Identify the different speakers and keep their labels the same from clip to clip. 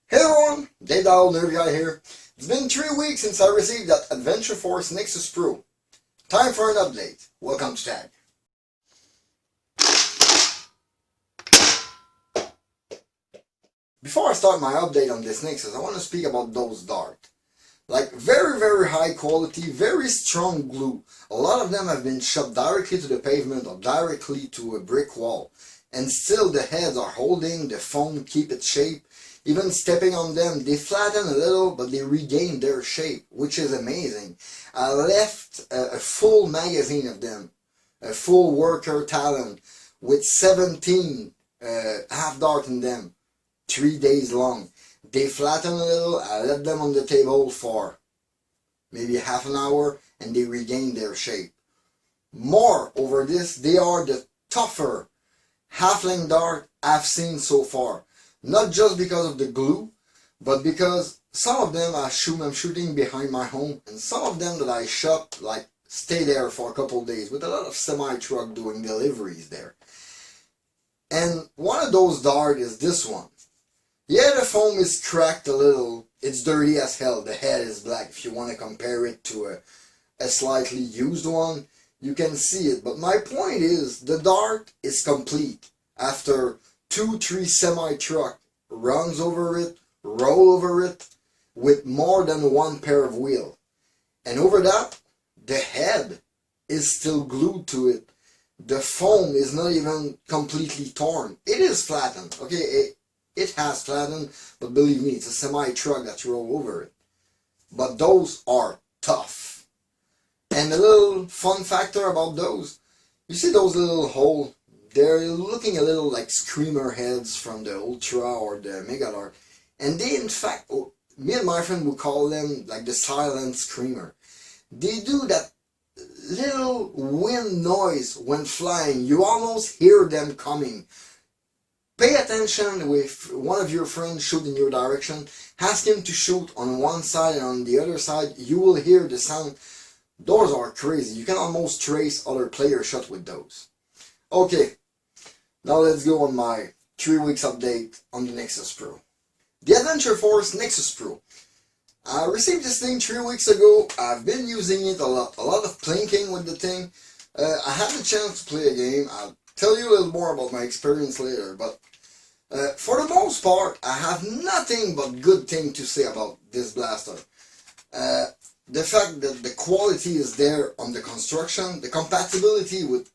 Speaker 1: Hey everyone, thatoldnerfguy here. It's been 3 weeks since I received that Adventure Force Nexus Pro. Time for an update. Welcome to Tag. Before I start my update on this Nexus, I want to speak about those darts. Like very high quality, very strong glue. A lot of them have been shot directly to the pavement or directly to a brick wall. And still the heads are holding, the foam keep its shape. Even stepping on them, they flatten a little, but they regain their shape, which is amazing. I left a full magazine of them, a full worker talon, with 17 half dart in them, 3 days long. They flatten a little, I left them on the table for maybe half an hour, and they regain their shape. More over this, they are the tougher half-length dart I've seen so far. Not just because of the glue, but because some of them I'm shooting behind my home, and some of them that I shot like stay there for a couple of days with a lot of semi-truck doing deliveries there. And one of those darts is this one. Yeah, the foam is cracked a little, it's dirty as hell, the head is black. If you want to compare it to a slightly used one, you can see it. But my point is, the dart is complete after 2-3 semi-truck runs over it, roll over it, with more than one pair of wheels. And over that, the head is still glued to it. The foam is not even completely torn. It is flattened, okay, it has flattened, but believe me, it's a semi-truck that roll over it. But those are tough. And a little fun factor about those, you see those little holes? They're looking a little like screamer heads from the Ultra or the Mega Dart. And they, in fact, me and my friend would call them like the silent screamer. They do that little wind noise when flying. You almost hear them coming. Pay attention if one of your friends shoot in your direction. Ask him to shoot on one side and on the other side. You will hear the sound. Those are crazy. You can almost trace other players' shot with those. Okay. Now let's go on my 3 weeks update on the Nexus Pro. The Adventure Force Nexus Pro. I received this thing 3 weeks ago. I've been using it a lot of plinking with the thing. I had the chance to play a game. I'll tell you a little more about my experience later, but for the most part, I have nothing but good thing to say about this blaster. The fact that the quality is there on the construction, the compatibility with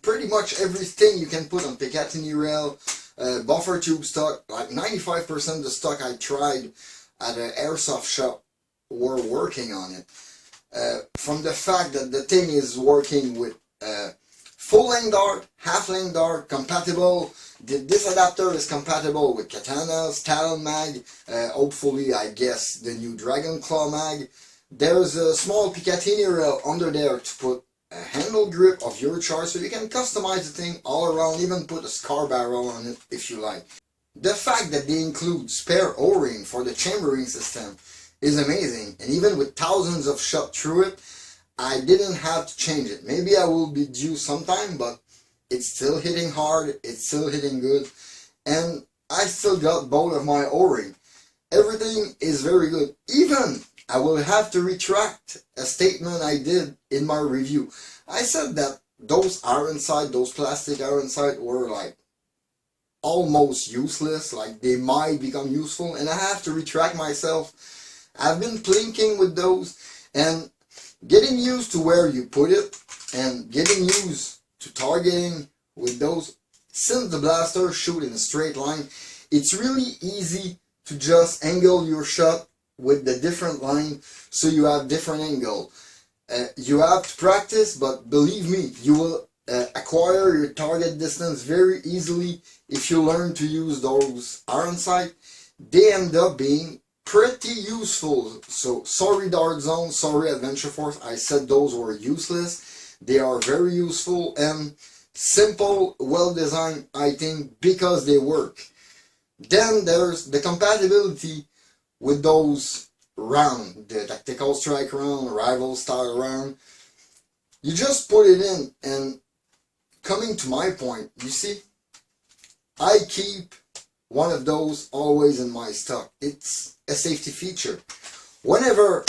Speaker 1: pretty much everything you can put on Picatinny rail, buffer tube stock, like 95% of the stock I tried at an airsoft shop were working on it. From the fact that the thing is working with full length dart, half length dart, compatible. This adapter is compatible with Katana's Talon mag, hopefully I guess the new Dragon Claw mag. There's a small Picatinny rail under there to put a handle grip of your choice, so you can customize the thing all around, even put a scar barrel on it if you like. The fact that they include spare O-ring for the chambering system is amazing, and even with thousands of shots through it, I didn't have to change it. Maybe I will be due sometime, but it's still hitting hard, it's still hitting good, and I still got both of my O-ring. Everything is very good. Even I will have to retract a statement I did in my review. I said that those iron sights, those plastic iron sights were like almost useless, like they might become useful, and I have to retract myself. I've been plinking with those and getting used to where you put it and getting used to targeting with those. Since the blaster shoot in a straight line, it's really easy to just angle your shot with the different line so you have different angle. You have to practice, but believe me, you will acquire your target distance very easily if you learn to use those iron sights. They end up being pretty useful. So sorry Dart Zone, sorry Adventure Force, I said those were useless. They are very useful and simple, well designed, I think, because they work. Then there's the compatibility with those round, the tactical strike round, rival style round. You just put it in, and coming to my point, you see, I keep one of those always in my stock. It's a safety feature. Whenever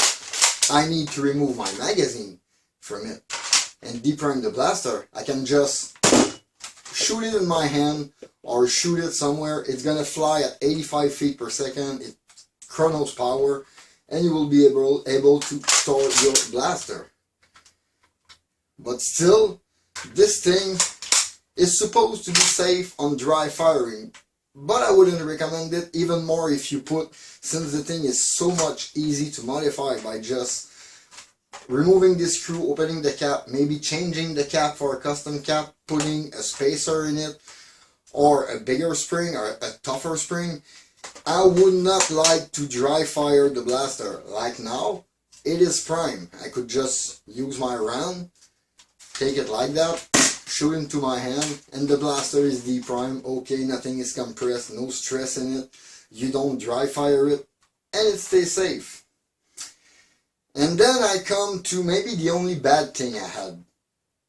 Speaker 1: I need to remove my magazine from it and deprime the blaster, I can just shoot it in my hand or shoot it somewhere. It's gonna fly at 85 feet per second. It's Chronos power, and you will be able to store your blaster. But still, this thing is supposed to be safe on dry firing, but I wouldn't recommend it, even more if you put, since the thing is so much easy to modify by just removing this screw, opening the cap, maybe changing the cap for a custom cap, putting a spacer in it, or a bigger spring or a tougher spring. I would not like to dry fire the blaster. Like now, it is prime. I could just use my round, take it like that, shoot into my hand, and the blaster is deprime. Okay, nothing is compressed, no stress in it. You don't dry fire it, and it stays safe. And then I come to maybe the only bad thing I had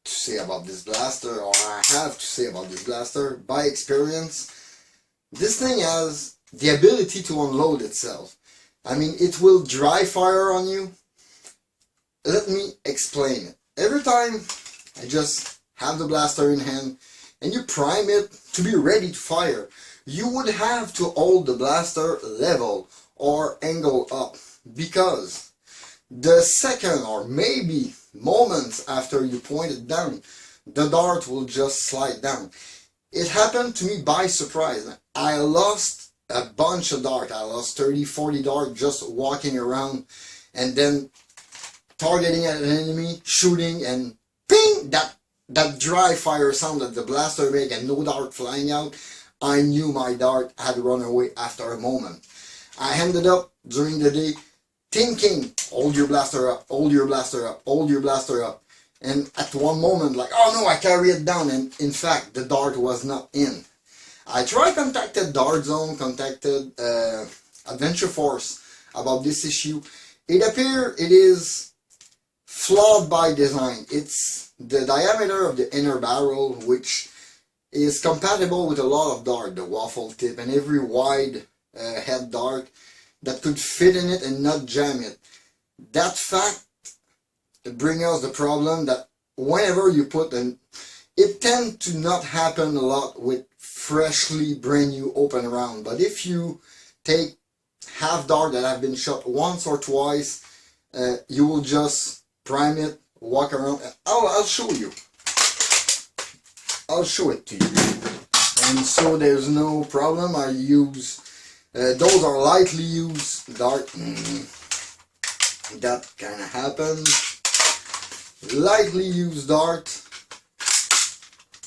Speaker 1: to say about this blaster, or I have to say about this blaster. By experience, this thing has the ability to unload itself. I mean, it will dry fire on you. Let me explain it. Every time I just have the blaster in hand and you prime it to be ready to fire, you would have to hold the blaster level or angle up, because the second or maybe moments after you point it down, the dart will just slide down. It happened to me by surprise. I lost a bunch of dart. I lost 30, 40 dart just walking around and then targeting at an enemy, shooting, and ping! That dry fire sound that the blaster make and no dart flying out. I knew my dart had run away after a moment. I ended up during the day thinking, hold your blaster up, hold your blaster up, hold your blaster up. And at one moment, like, oh no, I carry it down, and in fact, the dart was not in. I contacted Dart Zone, contacted Adventure Force about this issue. It appears it is flawed by design. It's the diameter of the inner barrel, which is compatible with a lot of dart, the waffle tip, and every wide head dart that could fit in it and not jam it. That fact brings us the problem that whenever you put it tends to not happen a lot with freshly brand new open round. But if you take half dart that have been shot once or twice, you will just prime it, walk around. I'll show you. I'll show it to you. And so there's no problem. I use those are lightly used dart. That kind of happens. Lightly used dart.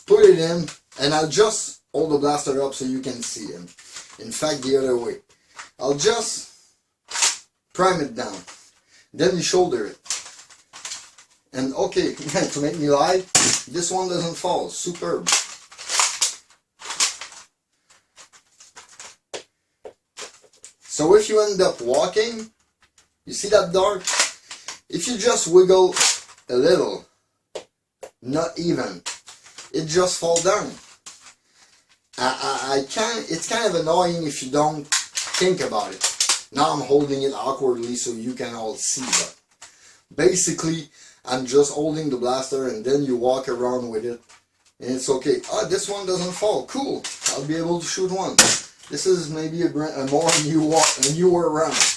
Speaker 1: Put it in, and I'll just hold the blaster up so you can see it. In fact, the other way. I'll just prime it down. Then you shoulder it. And okay, to make me lie, this one doesn't fall. Superb. So if you end up walking, you see that dart? If you just wiggle a little, not even, it just falls down. It's kind of annoying if you don't think about it. Now I'm holding it awkwardly so you can all see, but basically I'm just holding the blaster and then you walk around with it and it's okay. Ah, this one doesn't fall. Cool. I'll be able to shoot one. This is maybe a newer round.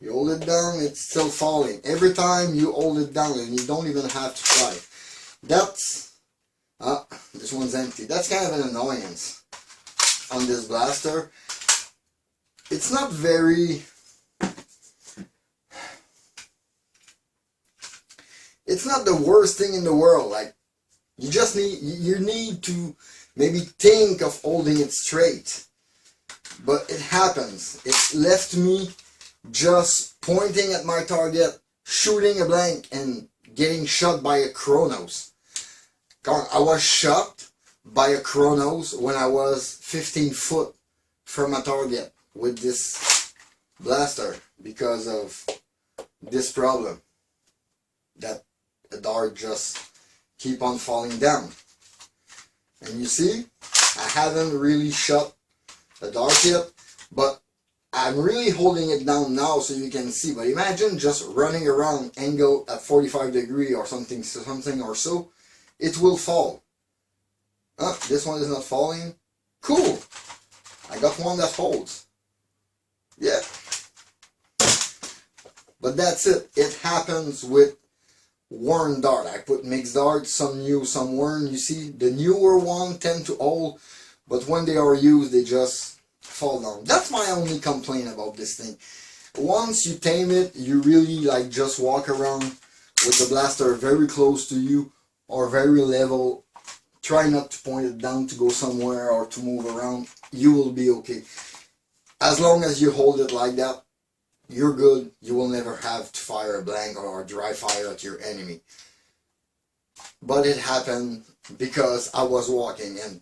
Speaker 1: You hold it down, it's still falling. Every time you hold it down and you don't even have to try. That's this one's empty. That's kind of an annoyance on this blaster. It's not very... It's not the worst thing in the world. Like, you need to maybe think of holding it straight. But it happens. It left me just pointing at my target, shooting a blank, and getting shot by a Chronos. I was shot by a Chronos when I was 15 foot from a target with this blaster because of this problem. That the dart just keep on falling down. And you see, I haven't really shot a dart yet, but I'm really holding it down now so you can see. But imagine just running around angle at 45 degree or something or so, it will fall. This one is not falling. Cool. I got one that holds. Yeah. But that's it. It happens with worn dart. I put mixed darts, some new, some worn. You see, the newer one tend to hold, but when they are used, they just fall down. That's my only complaint about this thing. Once you tame it, you really like just walk around with the blaster very close to you or very level. Try not to point it down to go somewhere or to move around. You will be okay. As long as you hold it like that, you're good. You will never have to fire a blank or dry fire at your enemy. But it happened because I was walking, and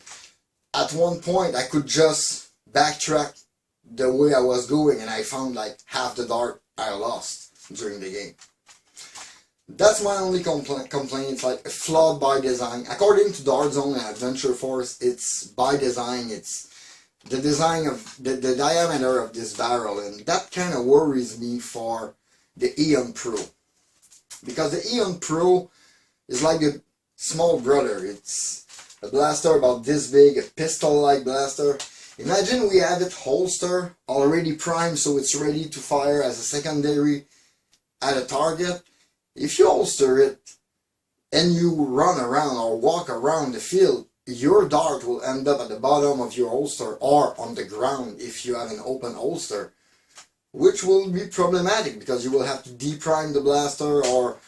Speaker 1: at one point I could just backtrack the way I was going, and I found like half the dart I lost during the game. That's my only complaint. It's like flawed by design. According to Dart Zone and Adventure Force, it's by design. It's the design of the diameter of this barrel, and that kind of worries me for the Eon Pro, because the Eon Pro is like a small brother. It's a blaster about this big, a pistol-like blaster. Imagine we have it holster already primed, so it's ready to fire as a secondary at a target. If you holster it and you run around or walk around the field, your dart will end up at the bottom of your holster or on the ground if you have an open holster, which will be problematic because you will have to deprime the blaster or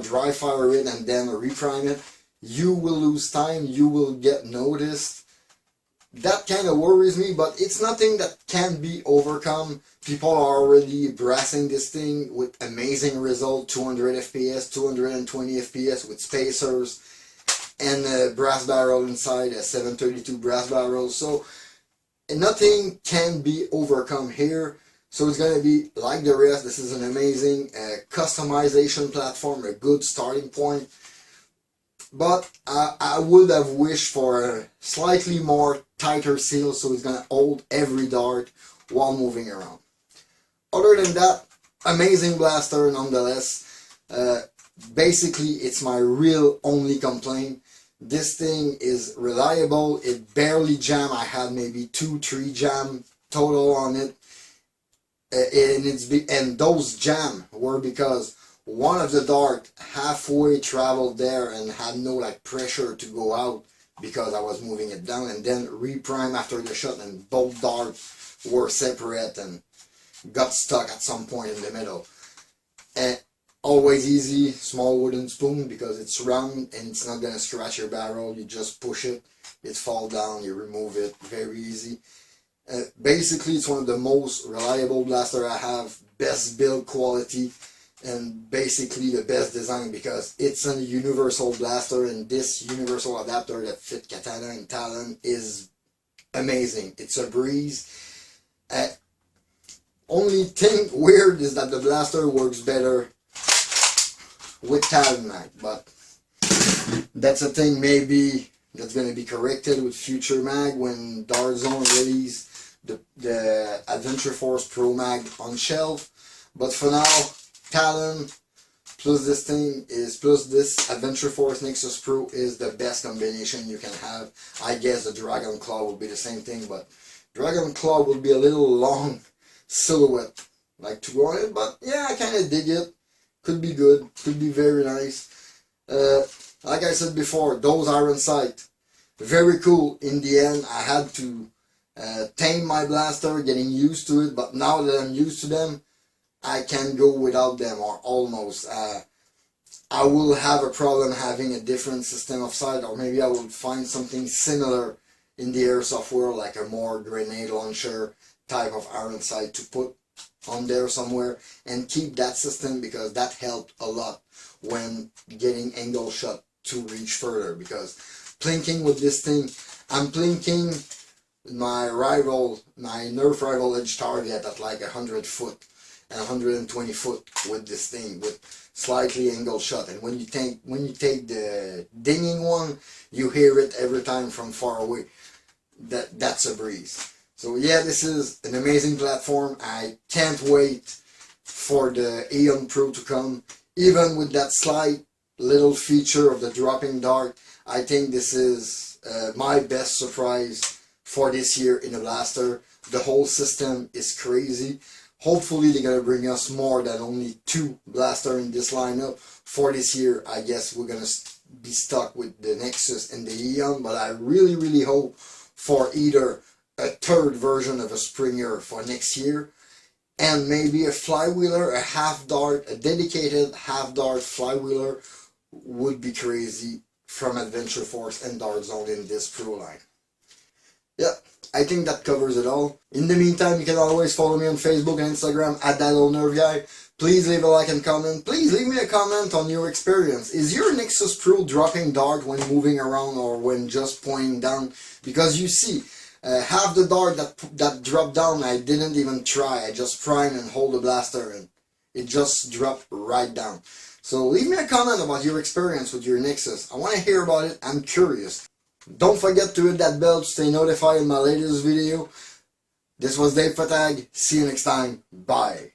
Speaker 1: dry fire it and then reprime it. You will lose time, you will get noticed. That kind of worries me, but it's nothing that can't be overcome. People are already brassing this thing with amazing result, 200 FPS, 220 FPS with spacers, and a brass barrel inside, a 732 brass barrel. So nothing can be overcome here. So it's going to be like the rest. This is an amazing customization platform, a good starting point. But I would have wished for a slightly more tighter seal so it's going to hold every dart while moving around. Other than that, amazing blaster nonetheless. Basically, it's my real only complaint. This thing is reliable. It barely jam. I had maybe 2-3 jam total on it. And those jam were because one of the dart halfway traveled there and had no like pressure to go out because I was moving it down, and then reprime after the shot, and both darts were separate and got stuck at some point in the middle. And always easy, small wooden spoon because it's round and it's not gonna scratch your barrel. You just push it, it falls down, you remove it, very easy. Basically, it's one of the most reliable blaster I have, best build quality, and basically the best design because it's a universal blaster, and this universal adapter that fit Katana and Talon is amazing. It's a breeze. Only thing weird is that the blaster works better with Talon mag, but that's a thing maybe that's going to be corrected with future mag when Dart Zone release the Adventure Force Pro mag on shelf. But for now, Talon plus this Adventure Force Nexus Pro is the best combination you can have. I guess the Dragon Claw will be the same thing, but Dragon Claw will be a little long silhouette like to go on it, but yeah, I kind of dig it. Could be good, could be very nice. Like I said before, those iron sight, very cool. In the end, I had to tame my blaster, getting used to it, but now that I'm used to them, I can go without them, or almost. I will have a problem having a different system of sight, or maybe I will find something similar in the airsoft world, like a more grenade launcher type of iron sight to put on there somewhere and keep that system, because that helped a lot when getting angle shot to reach further. Because plinking with this thing, I'm plinking my Nerf rival edge target at like 100 foot and 120 foot with this thing with slightly angled shot, and when you take the dinging one, you hear it every time from far away. That's a breeze. So yeah, this is an amazing platform. I can't wait for the Aeon Pro to come. Even with that slight little feature of the dropping dart, I think this is my best surprise for this year in a blaster. The whole system is crazy. Hopefully they're gonna bring us more than only 2 blaster in this lineup. For this year, I guess we're gonna be stuck with the Nexus and the Aeon, but I really hope for either a 3rd version of a Springer for next year, and maybe a flywheeler, a half dart, a dedicated half dart flywheeler would be crazy from Adventure Force and Dart Zone in this Pro line. Yeah, I think that covers it all. In the meantime, you can always follow me on Facebook and Instagram at thatoldnerfguy. Please leave a like and comment. Please leave me a comment on your experience. Is your Nexus Pro dropping dart when moving around or when just pointing down? Because you see, half the dart that dropped down, I didn't even try. I just prime and hold the blaster and it just dropped right down. So leave me a comment about your experience with your Nexus. I want to hear about it. I'm curious. Don't forget to hit that bell to stay notified in my latest video. This was Dave Fatag. See you next time. Bye.